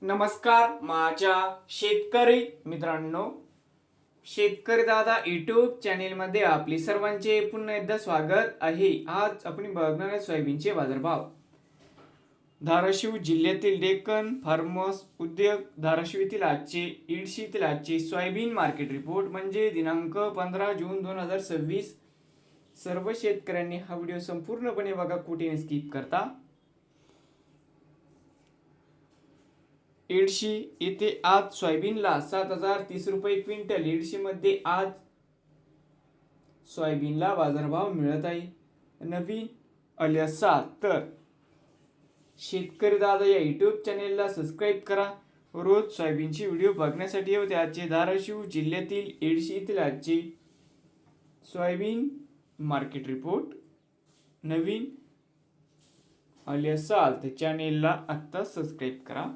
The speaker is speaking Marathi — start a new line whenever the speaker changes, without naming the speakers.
नमस्कार माझ्या शेतकरी मित्रांनो, शेतकरी दादा यूट्यूब चॅनेलमध्ये आपले सर्वांचे पुन्हा एकदा स्वागत आहे। आज आपण बघणार आहे सोयाबीनचे बाजारभाव। धाराशिव जिल्ह्यातील डेक्कन फार्मर्स उद्योग धाराशिव येथील आजचे इडशी येथील आजचे सोयाबीन मार्केट रिपोर्ट म्हणजे दिनांक 15 जून 2026। सर्व शेतकऱ्यांनी हा व्हिडिओ संपूर्णपणे बघा, कुठे स्किप करता। एडशी येथे आज सोयाबीनला 7030 रुपये क्विंटल। एडशी मध्ये आज सोयाबीनला बाजारभाव मिळत आहे। नवीन आले असाल तर शेतकरी दादा या यूट्यूब चॅनेलला सबस्क्राईब करा। रोज सोयाबीनचे व्हिडिओ बघण्यासाठी व त्याचे धाराशिव जिल्ह्यातील एडशी येथील आजचे सोयाबीन मार्केट रिपोर्ट नवीन आले असाल तर चॅनेलला आता सबस्क्राईब करा।